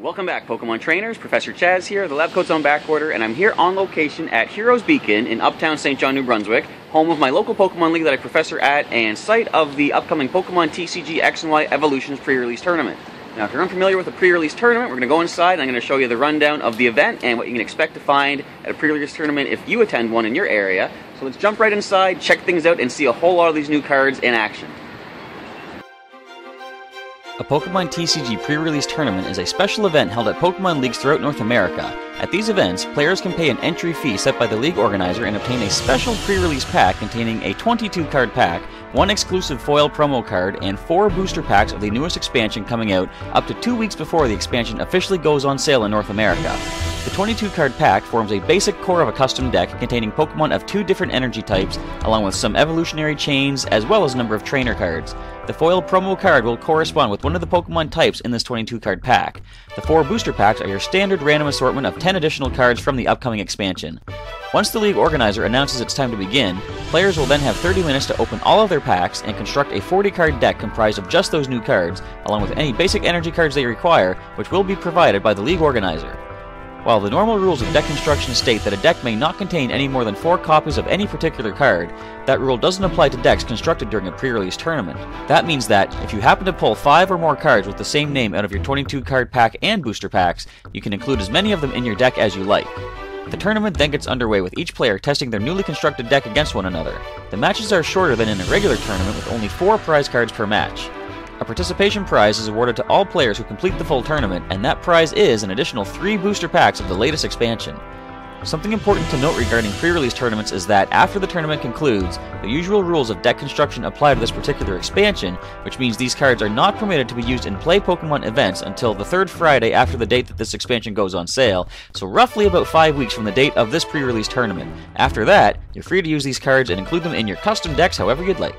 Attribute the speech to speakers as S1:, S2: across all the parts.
S1: Welcome back, Pokemon Trainers. Professor Chaz here, the lab coat's on back order, and I'm here on location at Heroes Beacon in Uptown St. John, New Brunswick, home of my local Pokemon League that I professor at, and site of the upcoming Pokemon TCG XY-Evolutions Prerelease tournament. Now, if you're unfamiliar with the pre-release tournament, we're going to go inside and I'm going to show you the rundown of the event and what you can expect to find at a pre-release tournament if you attend one in your area. So let's jump right inside, check things out, and see a whole lot of these new cards in action.
S2: A Pokemon TCG pre-release tournament is a special event held at Pokemon Leagues throughout North America. At these events, players can pay an entry fee set by the league organizer and obtain a special pre-release pack containing a 22-card pack, one exclusive foil promo card, and 4 booster packs of the newest expansion coming out up to 2 weeks before the expansion officially goes on sale in North America. The 22-card pack forms a basic core of a custom deck containing Pokemon of 2 different energy types, along with some evolutionary chains, as well as a number of trainer cards. The foil promo card will correspond with one of the Pokemon types in this 22-card pack. The 4 booster packs are your standard random assortment of 10 additional cards from the upcoming expansion. Once the league organizer announces it's time to begin, players will then have 30 minutes to open all of their packs and construct a 40-card deck comprised of just those new cards, along with any basic energy cards they require, which will be provided by the league organizer. While the normal rules of deck construction state that a deck may not contain any more than 4 copies of any particular card, that rule doesn't apply to decks constructed during a pre-release tournament. That means that, if you happen to pull 5 or more cards with the same name out of your 22-card pack and booster packs, you can include as many of them in your deck as you like. The tournament then gets underway with each player testing their newly constructed deck against one another. The matches are shorter than in a regular tournament with only 4 prize cards per match. A participation prize is awarded to all players who complete the full tournament, and that prize is an additional 3 booster packs of the latest expansion. Something important to note regarding pre-release tournaments is that after the tournament concludes, the usual rules of deck construction apply to this particular expansion, which means these cards are not permitted to be used in play Pokemon events until the 3rd Friday after the date that this expansion goes on sale, so roughly about 5 weeks from the date of this pre-release tournament. After that, you're free to use these cards and include them in your custom decks however you'd like.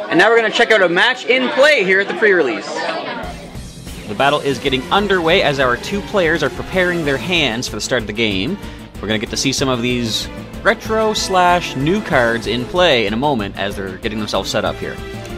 S1: And now we're going to check out a match in play here at the pre-release.
S2: The battle is getting underway as our 2 players are preparing their hands for the start of the game. We're going to get to see some of these retro/new cards in play in a moment as they're getting themselves set up here.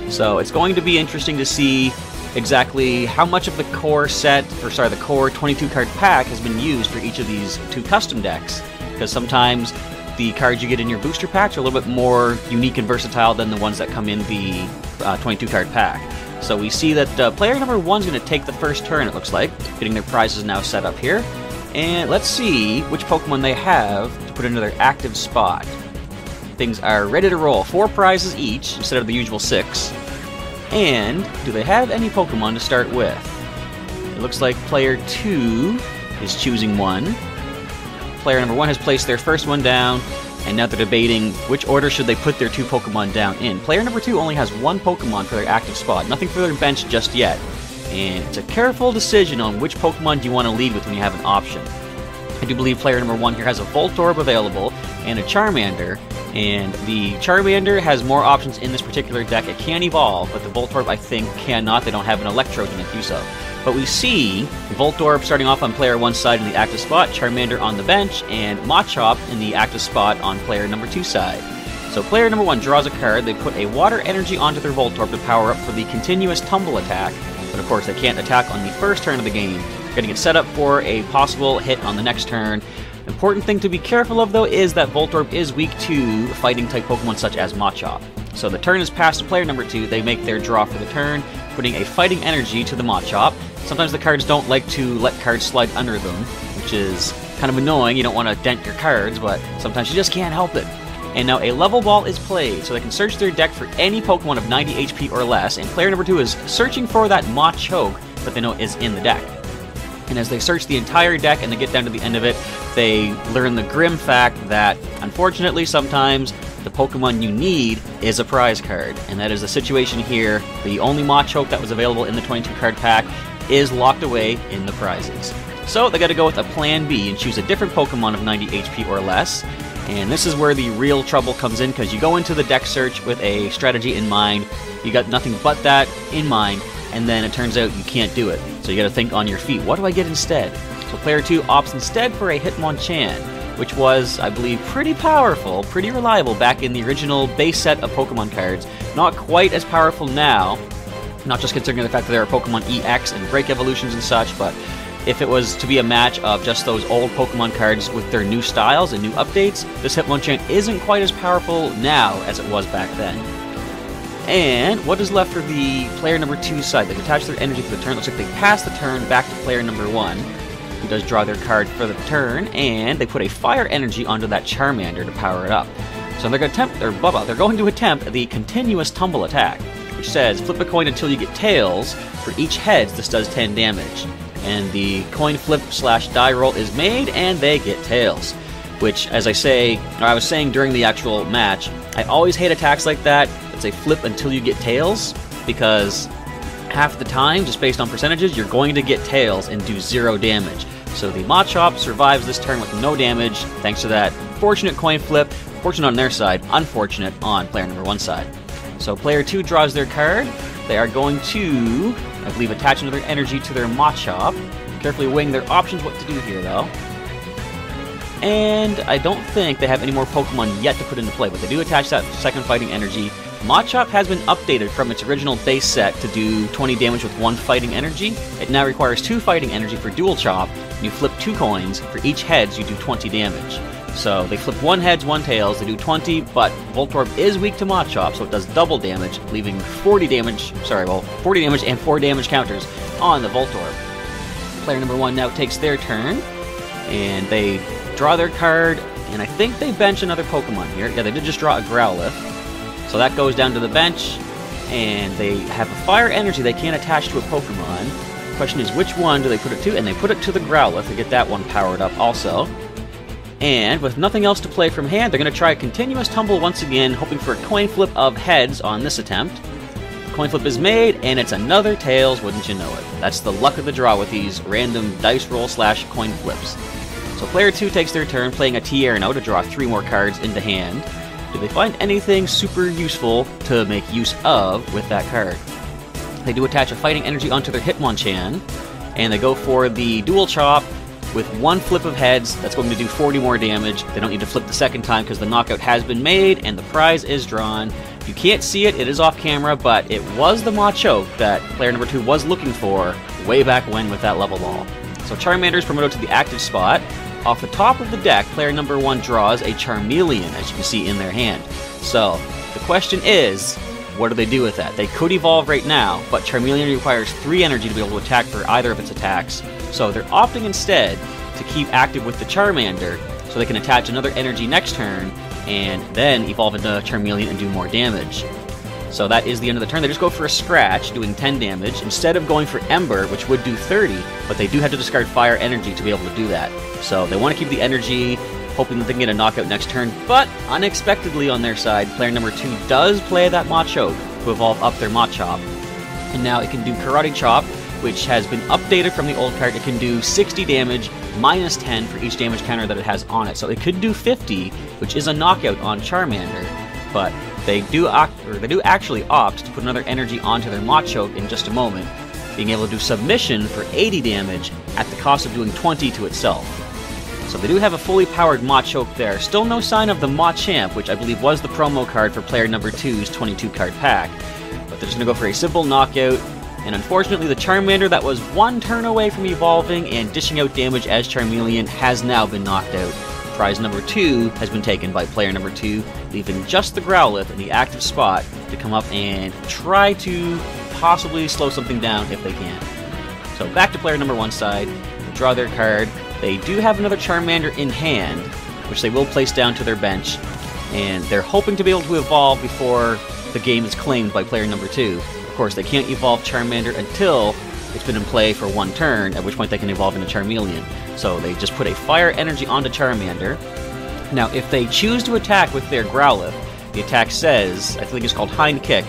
S2: So it's going to be interesting to see exactly how much of the core 22-card pack has been used for each of these 2 custom decks, because sometimes the cards you get in your booster packs are a little bit more unique and versatile than the ones that come in the 22-card pack. So we see that player number 1 is going to take the first turn, it looks like, getting their prizes now set up here. And let's see which Pokemon they have to put into their active spot. Things are ready to roll. 4 prizes each instead of the usual 6. And do they have any Pokemon to start with? It looks like player 2 is choosing one. Player number 1 has placed their first one down, and now they're debating which order should they put their 2 Pokemon down in. Player number 2 only has 1 Pokemon for their active spot, nothing for their bench just yet. And it's a careful decision on which Pokemon do you want to lead with when you have an option. I do believe player number 1 here has a Voltorb available and a Charmander, and the Charmander has more options in this particular deck. It can evolve, but the Voltorb I think cannot. They don't have an Electrode to make use of. But we see Voltorb starting off on player 1's side in the active spot, Charmander on the bench, and Machop in the active spot on player number 2's side. So player number 1 draws a card, they put a water energy onto their Voltorb to power up for the continuous tumble attack, but of course they can't attack on the first turn of the game. They're getting it set up for a possible hit on the next turn. Important thing to be careful of though is that Voltorb is weak to fighting type Pokemon such as Machop. So the turn is passed to player number 2, they make their draw for the turn, putting a fighting energy to the Machop. Sometimes the cards don't like to let cards slide under them, which is kind of annoying. You don't want to dent your cards, but sometimes you just can't help it. And now a level ball is played, so they can search their deck for any Pokemon of 90 HP or less, and player number 2 is searching for that Machoke that they know is in the deck. And as they search the entire deck and they get down to the end of it, they learn the grim fact that, unfortunately, sometimes the Pokemon you need is a prize card. And that is the situation here. The only Machoke that was available in the 22-card pack is locked away in the prizes. So they got to go with a plan B and choose a different Pokemon of 90 HP or less. And this is where the real trouble comes in, because you go into the deck search with a strategy in mind, you got nothing but that in mind, and then it turns out you can't do it. So you got to think on your feet, what do I get instead? So player 2 opts instead for a Hitmonchan, which was, I believe, pretty powerful, pretty reliable back in the original base set of Pokemon cards. Not quite as powerful now, Not just considering the fact that there are Pokemon EX and Break Evolutions and such, but if it was to be a match of just those old Pokemon cards with their new styles and new updates, this Hitmonchan isn't quite as powerful now as it was back then. And what is left for the player number 2 side? They've attached their energy for the turn. Looks like they pass the turn back to player number 1, who does draw their card for the turn, and they put a fire energy onto that Charmander to power it up. So they're going to attempt the continuous tumble attack, which says flip a coin until you get tails. For each heads, this does 10 damage. And the coin flip / die roll is made, and they get tails. Which, as I was saying during the actual match, I always hate attacks like that. It's a flip until you get tails, because half the time, just based on percentages, you're going to get tails and do 0 damage. So the Machop survives this turn with no damage, thanks to that fortunate coin flip. Fortunate on their side, unfortunate on player number 1 side. So player 2 draws their card. They are going to, I believe, attach another energy to their Machop. Carefully weighing their options what to do here, though. And I don't think they have any more Pokemon yet to put into play, but they do attach that second fighting energy. Machop has been updated from its original base set to do 20 damage with 1 fighting energy. It now requires 2 fighting energy for dual chop. You flip 2 coins. For each heads, you do 20 damage. So they flip 1 heads, 1 tails, they do 20, but Voltorb is weak to Machop, so it does double damage, leaving 40 damage and 4 damage counters on the Voltorb. Player number 1 now takes their turn, and they draw their card, and I think they bench another Pokemon here. Yeah, they did just draw a Growlithe. So that goes down to the bench, and they have a fire energy they can't attach to a Pokemon. The question is, which one do they put it to? And they put it to the Growlithe to get that one powered up also. And with nothing else to play from hand, they're going to try a continuous tumble once again, hoping for a coin flip of heads on this attempt. Coin flip is made, and it's another tails, wouldn't you know it. That's the luck of the draw with these random dice roll / coin flips. So player 2 takes their turn, playing a Tierno to draw 3 more cards into hand. Do they find anything super useful to make use of with that card? They do attach a fighting energy onto their Hitmonchan, and they go for the dual chop with 1 flip of heads. That's going to do 40 more damage. They don't need to flip the second time because the knockout has been made and the prize is drawn. You can't see it, it is off camera, but it was the Machoke that player number 2 was looking for way back when with that level ball. So Charmander is promoted to the active spot. Off the top of the deck, player number 1 draws a Charmeleon, as you can see in their hand. So the question is, what do they do with that? They could evolve right now, but Charmeleon requires 3 energy to be able to attack for either of its attacks. So they're opting instead to keep active with the Charmander, so they can attach another energy next turn, and then evolve into Charmeleon and do more damage. So that is the end of the turn. They just go for a scratch, doing 10 damage, instead of going for Ember, which would do 30, but they do have to discard Fire Energy to be able to do that. So they want to keep the energy, hoping that they can get a knockout next turn, but unexpectedly on their side, player number 2 does play that Machoke to evolve up their Machop. And now it can do Karate Chop, which has been updated from the old card. It can do 60 damage, minus 10 for each damage counter that it has on it. So it could do 50, which is a knockout on Charmander, but they do actually opt to put another energy onto their Machoke in just a moment, being able to do Submission for 80 damage at the cost of doing 20 to itself. So they do have a fully powered Machoke there. Still no sign of the Machamp, which I believe was the promo card for player number 2's 22 card pack. But they're just going to go for a simple knockout. And unfortunately, the Charmander that was 1 turn away from evolving and dishing out damage as Charmeleon has now been knocked out. Prize number 2 has been taken by player number 2, leaving just the Growlithe in the active spot to come up and try to possibly slow something down if they can. So back to player number 1 side, they draw their card. They do have another Charmander in hand, which they will place down to their bench, and they're hoping to be able to evolve before the game is claimed by player number 2. Of course, they can't evolve Charmander until it's been in play for 1 turn, at which point they can evolve into Charmeleon. So they just put a fire energy onto Charmander. Now, if they choose to attack with their Growlithe, the attack says, I think it's called Hind Kick.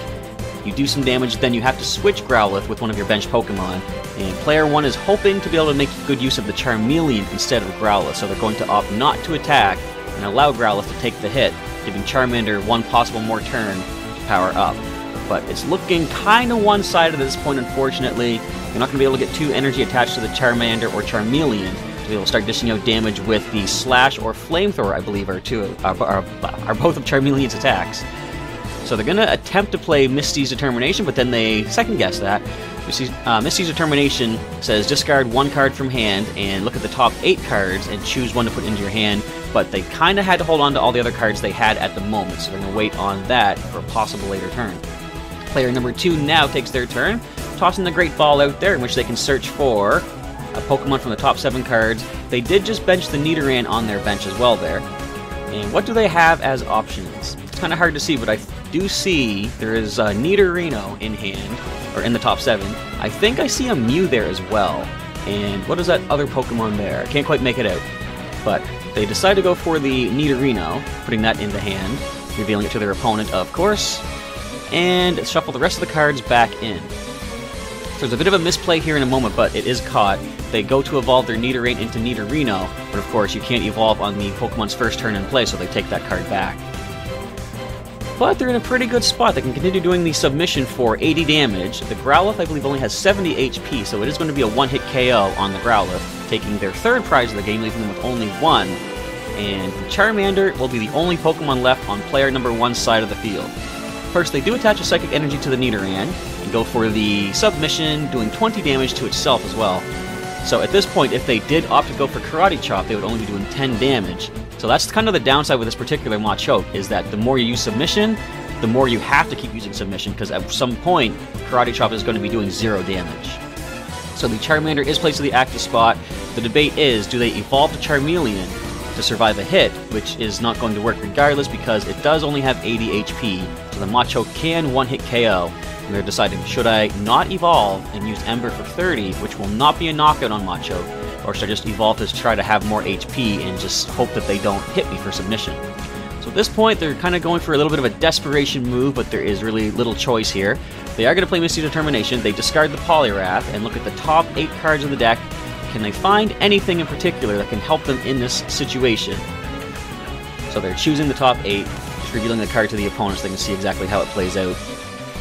S2: You do some damage, then you have to switch Growlithe with one of your bench Pokemon, and player 1 is hoping to be able to make good use of the Charmeleon instead of Growlithe, so they're going to opt not to attack and allow Growlithe to take the hit, giving Charmander 1 possible more turn to power up. But it's looking kind of one-sided at this point, unfortunately. You're not going to be able to get 2 energy attached to the Charmander or Charmeleon to be able to start dishing out damage with the Slash or Flamethrower, I believe, are both of Charmeleon's attacks. So they're going to attempt to play Misty's Determination, but then they second-guess that. Misty's Determination says discard 1 card from hand and look at the top 8 cards and choose 1 to put into your hand, but they kind of had to hold on to all the other cards they had at the moment, so they're going to wait on that for a possible later turn. Player number 2 now takes their turn, tossing the Great Ball out there in which they can search for a Pokemon from the top 7 cards. They did just bench the Nidoran on their bench as well there. And what do they have as options? It's kind of hard to see, but I do see there is a Nidorino in hand, or in the top 7. I think I see a Mew there as well. And what is that other Pokemon there? I can't quite make it out. But they decide to go for the Nidorino, putting that into hand, revealing it to their opponent, of course, and shuffle the rest of the cards back in. So there's a bit of a misplay here in a moment, but it is caught. They go to evolve their Nidoran into Nidorino, but of course you can't evolve on the Pokemon's first turn in play, so they take that card back. But they're in a pretty good spot. They can continue doing the submission for 80 damage. The Growlithe, I believe, only has 70 HP, so it is going to be a one-hit KO on the Growlithe, taking their 3rd prize of the game, leaving them with only 1. And Charmander will be the only Pokemon left on player number 1's side of the field. First, they do attach a Psychic Energy to the Nidoran, and go for the submission, doing 20 damage to itself as well. So at this point, if they did opt to go for Karate Chop, they would only be doing 10 damage. So that's kind of the downside with this particular Machoke, is that the more you use Submission, the more you have to keep using Submission, because at some point, Karate Chop is going to be doing 0 damage. So the Charmander is placed to the active spot. The debate is, do they evolve to Charmeleon to survive a hit, which is not going to work regardless because it does only have 80 HP, so the Machoke can one-hit KO. And they're deciding, should I not evolve and use Ember for 30, which will not be a knockout on Machoke, or should I just evolve to try to have more HP and just hope that they don't hit me for submission? So at this point, they're kind of going for a little bit of a desperation move, but there is really little choice here. They are going to play Misty Determination. They discard the Poliwrath and look at the top 8 cards of the deck. Can they find anything in particular that can help them in this situation? So they're choosing the top 8, just revealing the card to the opponent so they can see exactly how it plays out.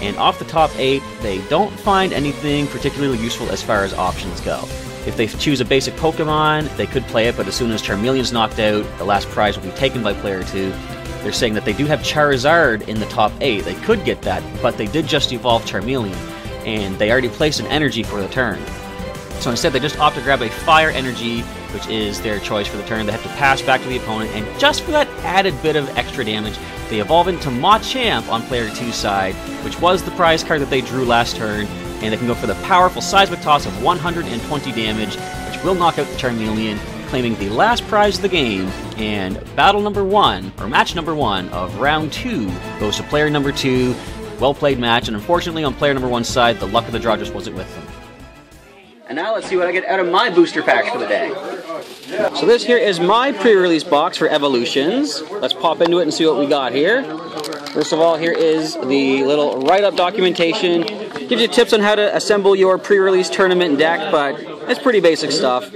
S2: And off the top 8, they don't find anything particularly useful as far as options go. If they choose a basic Pokemon, they could play it, but as soon as Charmeleon's knocked out, the last prize will be taken by player 2. They're saying that they do have Charizard in the top 8. They could get that, but they did just evolve Charmeleon, and they already placed an energy for the turn. So instead, they just opt to grab a Fire Energy, which is their choice for the turn. They have to pass back to the opponent, and just for that added bit of extra damage, they evolve into Machamp on player 2's side, which was the prize card that they drew last turn, and they can go for the powerful Seismic Toss of 120 damage, which will knock out the Charmeleon, claiming the last prize of the game, and battle number 1, or match number 1 of round 2 goes to player number 2. Well played match, and unfortunately on player number 1's side, the luck of the draw just wasn't with them.
S1: And now let's see what I get out of my booster packs for the day.
S2: So this here is my pre-release box for Evolutions. Let's pop into it and see what we got here. First of all, here is the little write-up documentation. Gives you tips on how to assemble your pre-release tournament deck, but it's pretty basic stuff.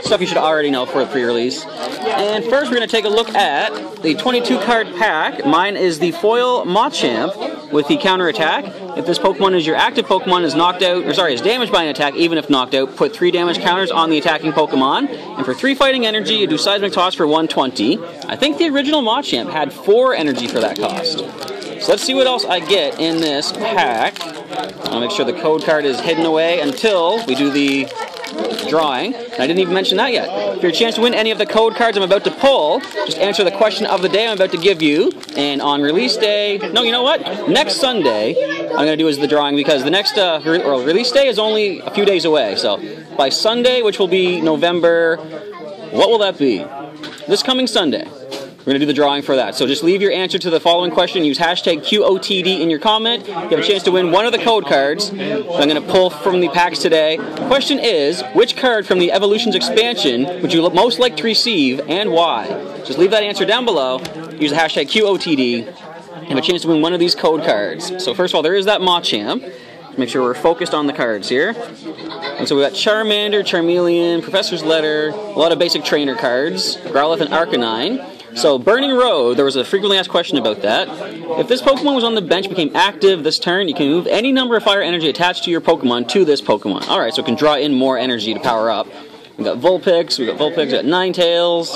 S2: Stuff you should already know for a pre-release. And first we're going to take a look at the 22-card pack. Mine is the foil Machamp with the counter attack. If this Pokemon is your active Pokemon is knocked out, or sorry, is damaged by an attack, even if knocked out, put 3 damage counters on the attacking Pokemon. And for 3 fighting energy, you do Seismic Toss for 120. I think the original Machamp had 4 energy for that cost. So let's see what else I get in this pack. I'll make sure the code card is hidden away until we do the drawing. And I didn't even mention that yet. For your chance to win any of the code cards I'm about to pull, just answer the question of the day I'm about to give you. And on release day, no, you know what? Next Sunday, I'm going to do is the drawing because the next release day is only a few days away. So by Sunday, which will be November, what will that be? This coming Sunday. We're going to do the drawing for that. So just leave your answer to the following question. Use hashtag QOTD in your comment. You have a chance to win one of the code cards that I'm going to pull from the packs today. The question is, which card from the Evolutions expansion would you most like to receive and why? Just leave that answer down below. Use the hashtag QOTD. You have a chance to win one of these code cards. So first of all, there is that Machamp. Make sure we're focused on the cards here. And so we got Charmander, Charmeleon, Professor's Letter, a lot of basic trainer cards, Growlithe and Arcanine. So, Burning Road, there was a frequently asked question about that. If this Pokemon was on the bench, became active this turn, you can move any number of fire energy attached to your Pokemon to this Pokemon. Alright, so it can draw in more energy to power up. We got Vulpix, we got Ninetales.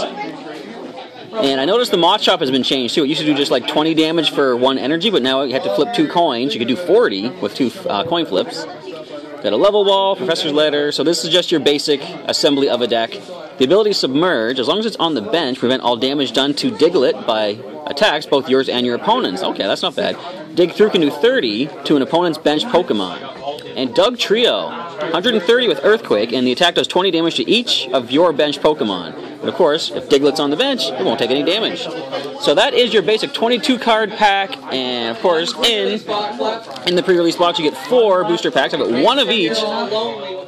S2: And I noticed the Machop has been changed too. It used to do just like 20 damage for 1 energy, but now you have to flip 2 coins. You could do 40 with 2 coin flips. Got a level ball, Professor's Letter. So this is just your basic assembly of a deck. The ability Submerge, as long as it's on the bench, prevent all damage done to Diglett by attacks, both yours and your opponent's. Okay, that's not bad. Dig Through can do 30 to an opponent's bench Pokemon. And Doug Trio, 130 with Earthquake, and the attack does 20 damage to each of your bench Pokemon. But of course, if Diglett's on the bench, it won't take any damage. So that is your basic 22 card pack, and of course, in the pre-release box you get 4 booster packs. I've got 1 of each.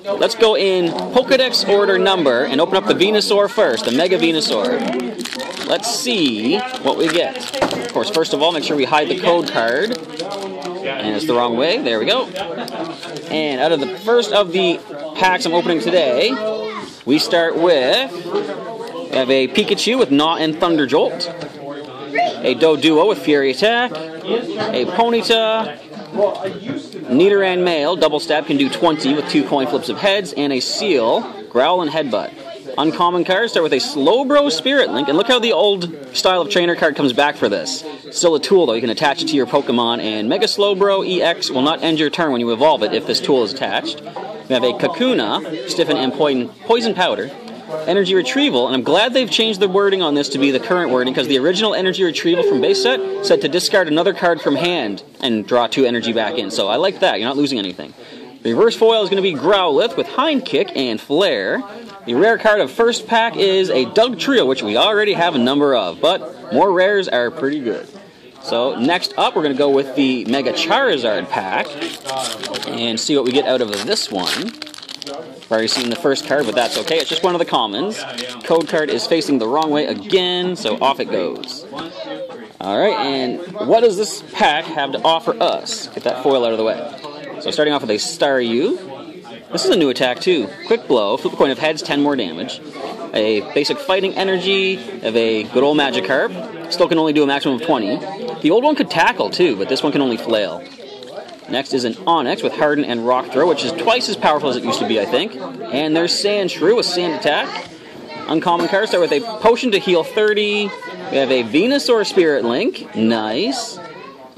S2: Let's go in Pokedex order number and open up the Venusaur first, the Mega Venusaur. Let's see what we get. Of course, first of all, make sure we hide the code card. And it's the wrong way. There we go. And out of the first of the packs I'm opening today, we start with, we have a Pikachu with Gnaw and Thunder Jolt, a Doduo with Fury Attack, a Ponyta, Nidoran Male, Double Stab can do 20 with 2 coin flips of heads, and a Seal, Growl and Headbutt. Uncommon cards start with a Slowbro Spirit Link, and look how the old style of trainer card comes back for this. Still a tool though, you can attach it to your Pokemon, and Mega Slowbro EX will not end your turn when you evolve it if this tool is attached. We have a Kakuna, Stiffen and Poison Powder, Energy Retrieval, and I'm glad they've changed the wording on this to be the current wording, because the original Energy Retrieval from base set said to discard another card from hand and draw 2 energy back in, so I like that, you're not losing anything. Reverse foil is going to be Growlithe with Hind Kick and Flare. The rare card of first pack is a Doug Trio, which we already have a number of, but more rares are pretty good. So next up, we're going to go with the Mega Charizard pack and see what we get out of this one. I've already seen the first card, but that's okay. It's just one of the commons. Code card is facing the wrong way again, so off it goes. Alright, and what does this pack have to offer us? Get that foil out of the way. So starting off with a Staryu. This is a new attack too. Quick Blow, flip a coin of heads, 10 more damage. A basic Fighting Energy of a good old Magikarp. Still can only do a maximum of 20. The old one could tackle too, but this one can only flail. Next is an Onix with Harden and Rock Throw, which is twice as powerful as it used to be, I think. And there's Sandshrew with Sand Attack. Uncommon cards start with a Potion to heal 30. We have a Venusaur Spirit Link. Nice.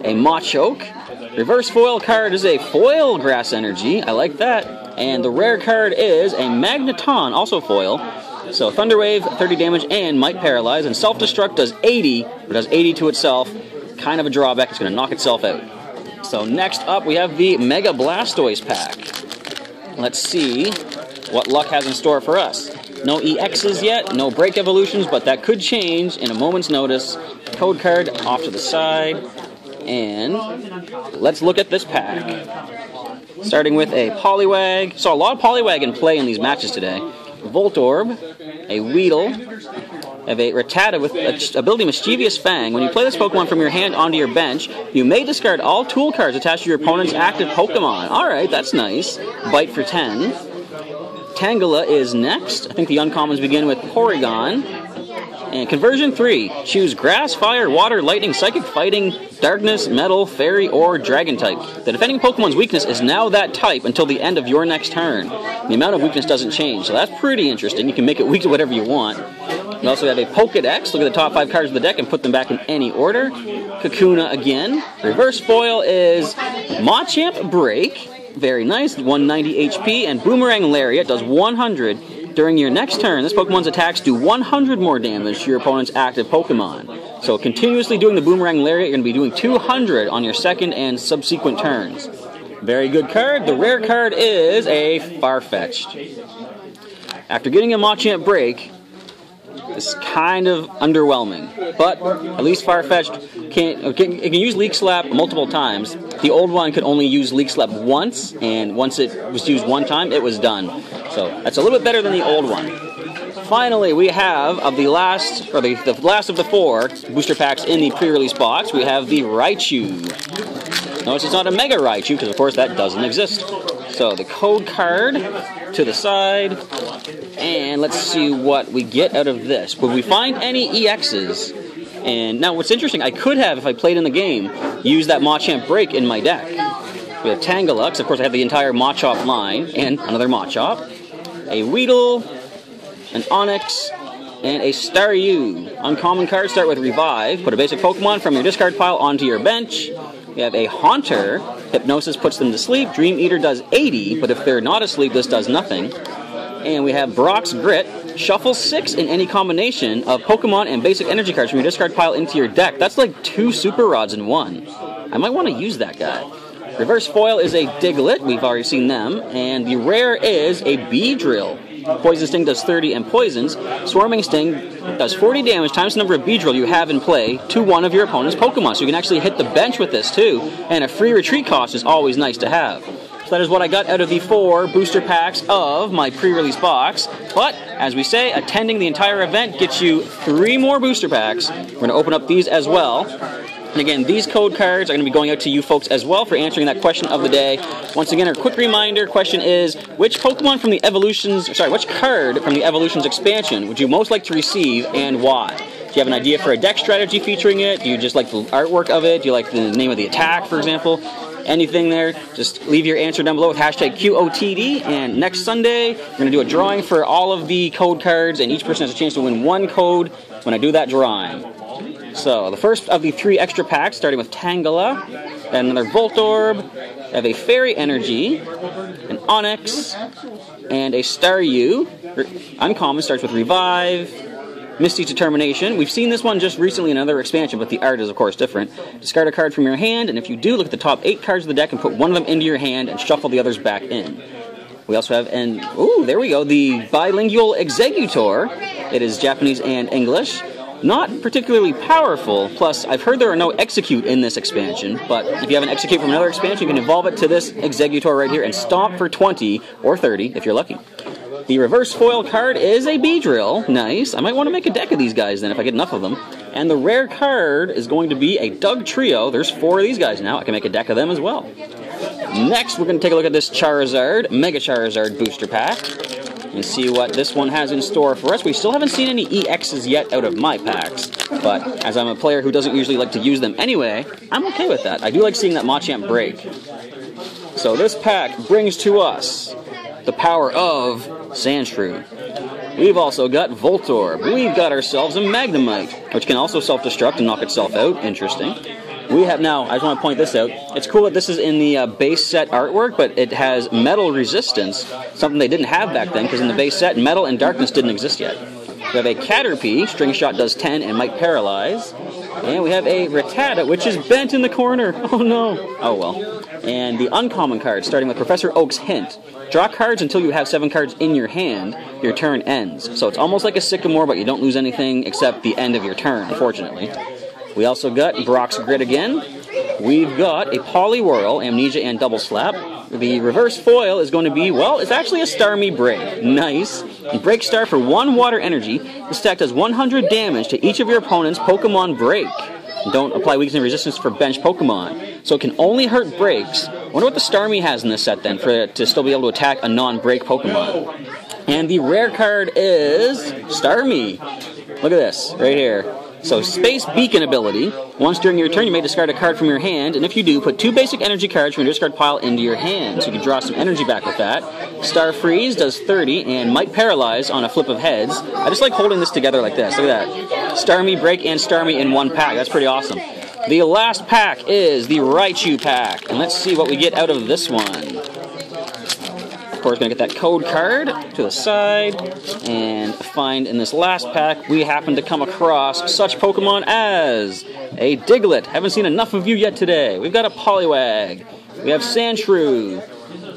S2: A Machoke. Reverse foil card is a Foil Grass Energy. I like that. And the rare card is a Magneton, also foil. So Thunder Wave, 30 damage, and Might Paralyze. And Self-Destruct does 80, but does 80 to itself. Kind of a drawback. It's going to knock itself out. So next up, we have the Mega Blastoise pack. Let's see what luck has in store for us. No EXs yet, no Break Evolutions, but that could change in a moment's notice. Code card off to the side. And let's look at this pack. Starting with a Poliwag. Saw a lot of Poliwag in play in these matches today. Voltorb, a Weedle, have a Rattata with ability Mischievous Fang. When you play this Pokemon from your hand onto your bench, you may discard all tool cards attached to your opponent's active Pokemon. Alright, that's nice. Bite for 10. Tangela is next. I think the uncommons begin with Porygon. And conversion 3. Choose Grass, Fire, Water, Lightning, Psychic, Fighting, Darkness, Metal, Fairy, or Dragon type. The defending Pokemon's weakness is now that type until the end of your next turn. The amount of weakness doesn't change, so that's pretty interesting. You can make it weak to whatever you want. You also have a Pokedex. Look at the top 5 cards of the deck and put them back in any order. Kakuna again. Reverse foil is Machamp Break. Very nice. 190 HP. And Boomerang Lariat does 100. During your next turn, this Pokemon's attacks do 100 more damage to your opponent's active Pokemon. So continuously doing the Boomerang Lariat, you're going to be doing 200 on your second and subsequent turns. Very good card. The rare card is a Farfetch'd. After getting a Machamp Break, it's kind of underwhelming. But at least Farfetch'd can use Leak Slap multiple times. The old one could only use Leak Slap once, and once it was used one time, it was done. So that's a little bit better than the old one. Finally, we have the last of the 4 booster packs in the pre-release box. We have the Raichu. Notice it's not a Mega Raichu, because of course that doesn't exist. So the code card to the side, and let's see what we get out of this. Will we find any EXs? And now what's interesting, I could have, if I played in the game, used that Machamp Break in my deck. We have Tangela, of course I have the entire Machop line, and another Machop. A Weedle, an Onix, and a Staryu. Uncommon cards start with Revive. Put a basic Pokemon from your discard pile onto your bench. We have a Haunter. Hypnosis puts them to sleep. Dream Eater does 80, but if they're not asleep, this does nothing. And we have Brock's Grit. Shuffle 6 in any combination of Pokemon and basic energy cards from your discard pile into your deck. That's like 2 Super Rods in one. I might want to use that guy. Reverse foil is a Diglett. We've already seen them. And the rare is a Beedrill. Poison Sting does 30 and poisons. Swarming Sting does 40 damage times the number of Beedrill you have in play to one of your opponent's Pokemon. So you can actually hit the bench with this too. And a free retreat cost is always nice to have. So that is what I got out of the 4 booster packs of my pre-release box. But, as we say, attending the entire event gets you 3 more booster packs. We're going to open up these as well. And again, these code cards are going to be going out to you folks as well for answering that question of the day. Once again, our quick reminder question is, which Pokemon from the which card from the Evolutions expansion would you most like to receive and why? Do you have an idea for a deck strategy featuring it? Do you just like the artwork of it? Do you like the name of the attack, for example? Anything there, just leave your answer down below with hashtag QOTD, and next Sunday, we're going to do a drawing for all of the code cards, and each person has a chance to win 1 code when I do that drawing. So, the first of the 3 extra packs, starting with Tangela, then another Voltorb, I have a Fairy Energy, an Onix, and a Staryu. Uncommon starts with Revive, Misty's Determination. We've seen this one just recently in another expansion, but the art is, of course, different. Discard a card from your hand, and if you do, look at the top 8 cards of the deck and put one of them into your hand and shuffle the others back in. We also have, there we go, the bilingual Exeggutor. It is Japanese and English. Not particularly powerful, plus I've heard there are no Execute in this expansion, but if you have an Execute from another expansion, you can evolve it to this Exeggutor right here and stomp for 20 or 30 if you're lucky. The reverse foil card is a Beedrill. Nice. I might want to make a deck of these guys then if I get enough of them. And the rare card is going to be a Doug Trio. There's 4 of these guys now. I can make a deck of them as well. Next, we're going to take a look at this Charizard, Mega Charizard booster pack, and see what this one has in store for us. We still haven't seen any EXs yet out of my packs, but as I'm a player who doesn't usually like to use them anyway, I'm okay with that. I do like seeing that Machamp break. So this pack brings to us the power of Sandshrew. We've also got Voltorb. We've got ourselves a Magnemite, which can also self-destruct and knock itself out. Interesting. We have now, I just want to point this out, it's cool that this is in the base set artwork, but it has metal resistance, something they didn't have back then, because in the base set, metal and darkness didn't exist yet. We have a Caterpie, String Shot does 10 and might paralyze. And we have a Rattata, which is bent in the corner. Oh no. Oh well. And the uncommon card, starting with Professor Oak's Hint. Draw cards until you have 7 cards in your hand. Your turn ends. So it's almost like a Sycamore, but you don't lose anything except the end of your turn, unfortunately. We also got Brock's Grid again. We've got a Poliwhirl, Amnesia, and Double Slap. The reverse foil is going to be, well, it's actually a Starmie Break. Nice. Break Star for 1 water energy. This attack does 100 damage to each of your opponent's Pokemon Break. Don't apply weakness and resistance for bench Pokemon. So it can only hurt breaks. I wonder what the Starmie has in this set then, for it to still be able to attack a non-break Pokemon. And the rare card is Starmie. Look at this, right here. So, Space Beacon ability. Once during your turn, you may discard a card from your hand, and if you do, put 2 basic energy cards from your discard pile into your hand. So you can draw some energy back with that. Star Freeze does 30, and might paralyze on a flip of heads. I just like holding this together like this. Look at that. Starmie, Break, and Starmie in one pack. That's pretty awesome. The last pack is the Raichu pack, and let's see what we get out of this one. Of course, going to get that code card to the side, and find in this last pack, we happen to come across such Pokemon as a Diglett. Haven't seen enough of you yet today. We've got a Poliwag. We have Sandshrew,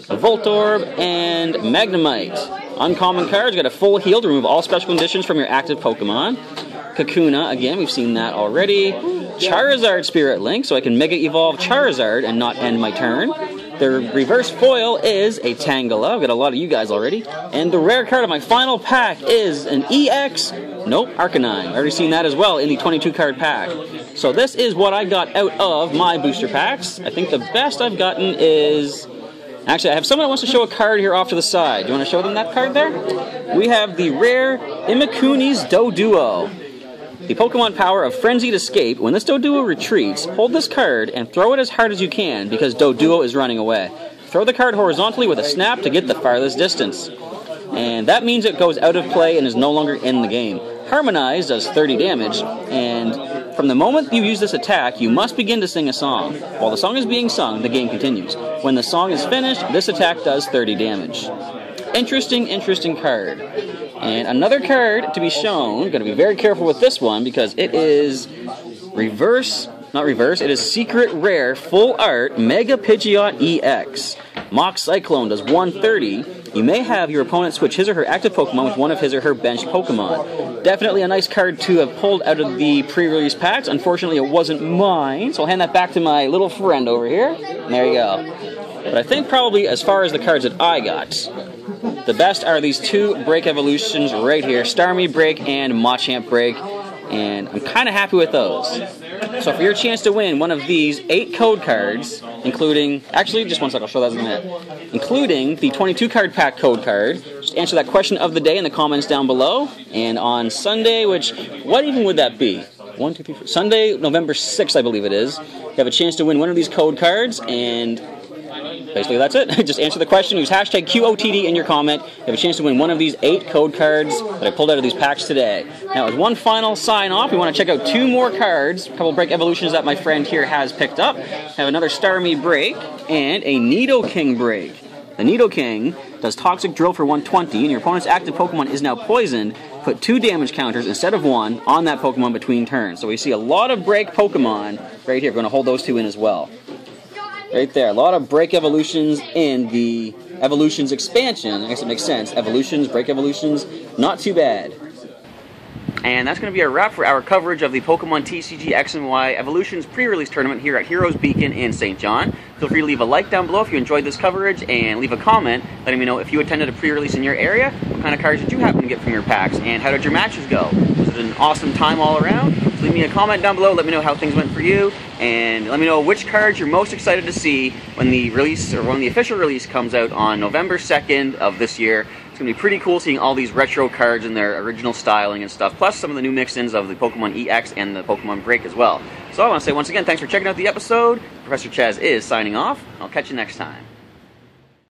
S2: a Voltorb, and Magnemite. Uncommon cards, got a full heal to remove all special conditions from your active Pokemon. Kakuna, again, we've seen that already. Charizard Spirit Link, so I can Mega Evolve Charizard and not end my turn. The reverse foil is a Tangela. I've got a lot of you guys already. And the rare card of my final pack is an EX. Nope, Arcanine. I've already seen that as well in the 22-card pack. So this is what I got out of my booster packs. I think the best I've gotten is... Actually, I have someone that wants to show a card here off to the side. Do you want to show them that card there? We have the rare Imikuni's Doduo. The Pokemon power of Frenzied Escape. When this Doduo retreats, hold this card and throw it as hard as you can because Doduo is running away. Throw the card horizontally with a snap to get the farthest distance. And that means it goes out of play and is no longer in the game. Harmonize does 30 damage, and from the moment you use this attack, you must begin to sing a song. While the song is being sung, the game continues. When the song is finished, this attack does 30 damage. Interesting card. And another card to be shown, going to be very careful with this one because it is it is Secret Rare Full Art Mega Pidgeot EX. Mock Cyclone does 130. You may have your opponent switch his or her active Pokemon with one of his or her benched Pokemon. Definitely a nice card to have pulled out of the pre-release packs. Unfortunately, it wasn't mine, so I'll hand that back to my little friend over here. And there you go. But I think probably as far as the cards that I got, the best are these two Break Evolutions right here, Starmie Break and Machamp Break, and I'm kind of happy with those. So for your chance to win one of these 8 code cards, including, actually, just one second, I'll show that in a minute, including the 22 card pack code card, just answer that question of the day in the comments down below, and on Sunday, which, what even would that be? 1, 2, 3, 4, Sunday, November 6th, I believe it is, you have a chance to win one of these code cards, and basically that's it. Just answer the question, use hashtag QOTD in your comment. You have a chance to win one of these 8 code cards that I pulled out of these packs today. Now, as one final sign off, we want to check out 2 more cards, a couple Break Evolutions that my friend here has picked up. I have another Starmie Break and a Nidoking Break. The Nidoking does Toxic Drill for 120, and your opponent's active Pokemon is now poisoned. Put 2 damage counters instead of 1 on that Pokemon between turns. So we see a lot of Break Pokemon right here. We're going to hold those 2 in as well. Right there, a lot of Break Evolutions in the Evolutions expansion. I guess it makes sense. Evolutions, Break Evolutions, not too bad.
S1: And that's going to be a wrap for our coverage of the Pokemon TCG XY Evolutions pre-release tournament here at Heroes Beacon in St. John. Feel free to leave a like down below if you enjoyed this coverage, and leave a comment letting me know if you attended a pre-release in your area, what kind of cards did you happen to get from your packs, and how did your matches go? Was it an awesome time all around? So leave me a comment down below, let me know how things went for you, and let me know which cards you're most excited to see when the release, or when the official release comes out on November 2nd of this year. It's going to be pretty cool seeing all these retro cards in their original styling and stuff, plus some of the new mix-ins of the Pokemon EX and the Pokemon Break as well. So I want to say once again, thanks for checking out the episode. Professor Chaz is signing off. I'll catch you next time.